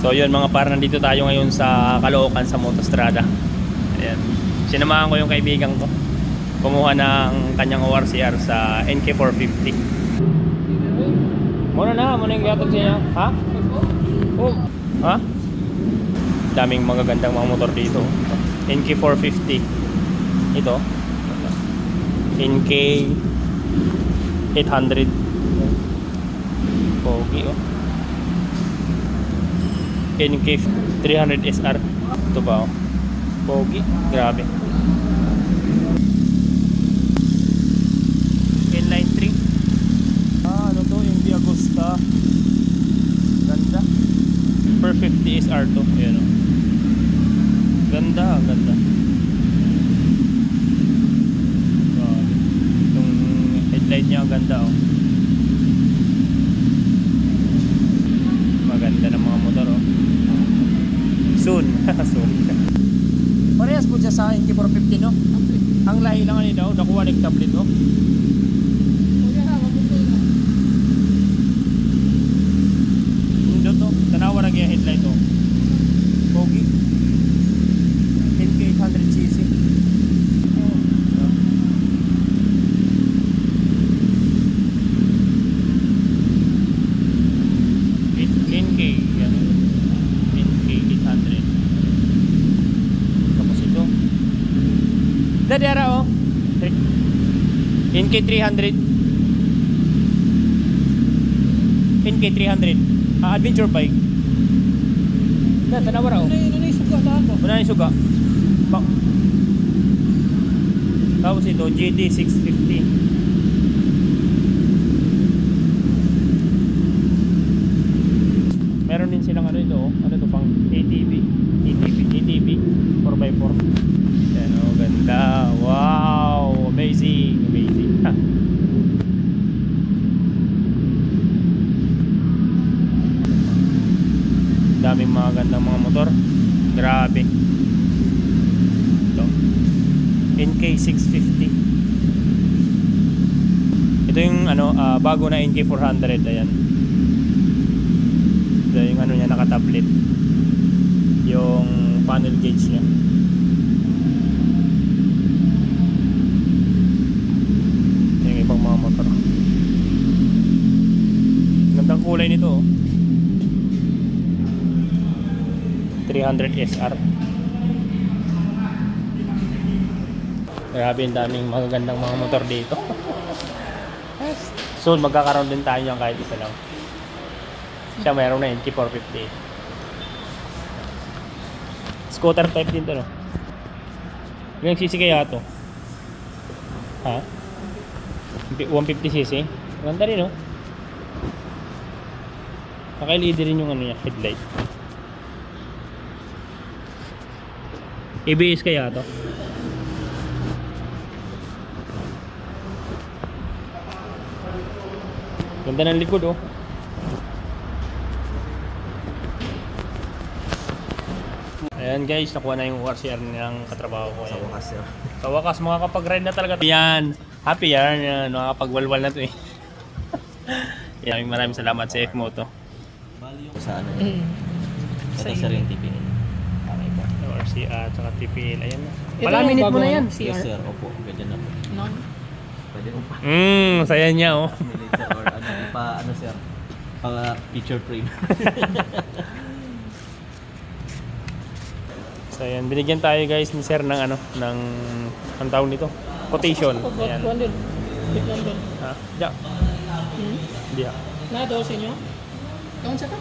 So yun mga par, nandito tayo ngayon sa Caloocan sa Motostrada. Ayan. Sinamahan ko yung kaibigan ko. Kumuha ng kanyang ORCR sa NK450. Muna yung gatag siya. Ha? Oh. Ha? Daming magagandang mga motor dito. NK450. Ito. NK800. Pogi oh. NK300 SR. Ito ba oh? Pogi. Grabe. Inline 3. Ano to? Yung Agusta. Ganda. Per 50 SR to. Ayan o. Ganda. Ganda. Yung headlight niya ganda oh. Maganda ng mga motor oh. Soon. Soon. Parehas po siya sa NK450 no? Ang lahi lang ano daw, nakuha nag-tablet no? Hindi to, tanawa na kaya headlight oh. Pogi. NK800cc. NK yan. NK800. Tapos ito. Dadara oh. NK300. NK300. Adventure bike. Tanawa raw. Ano yung suga daan mo? Wala na yung suga. Tapos ito, GT650. Meron din silang ano ito, ano ito pang ATV 4x4. Yan o, ganda. Wow, amazing. Daming mga gandang mga motor. Grabe. Ito NK650. Ito yung ano, bago na NK400. Ayan. Ito yung ano niya, naka-tablet. Yung panel gauge niya. Yung ibang mga motor. Gandang kulay nito oh. 300 SR. Grabe, ang daming magagandang mga motor dito. Soon magkakaroon din tayo yan kahit isa lang. Siya mayroon na NK450. Scooter type din to no. Ilang cc kaya to? Ha? 150cc? Ganda rin no. Naka-LED rin yung ano niya, headlight. ABS kaya to? Ganda ng likod oh. Ayan guys, nakuha na yung ORCR ng katrabaho ko. Sa wakas yun. Sa wakas, makakapag-ride na talaga. Yan, happy yan. Makakapag-walwal na to eh. Yan, maraming salamat sa F-Moto. Bali yung sa ano yun? Ito sa ring TPL. Okay po. ORCR at saka TPL. Ayan na. Ito Palaminit yung mo na bago yan. Yes sir, opo. Pwede na po. No? Pwede mo pa. Saya niya oh. Later or ano, pa ano sir? Pang picture frame. So ayan, binigyan tayo guys ni sir ng ano, ng ang tawag nito, quotation. Ayan. London. Ha? Diya. Diya. Na daw sa inyo? Kaun sa ka?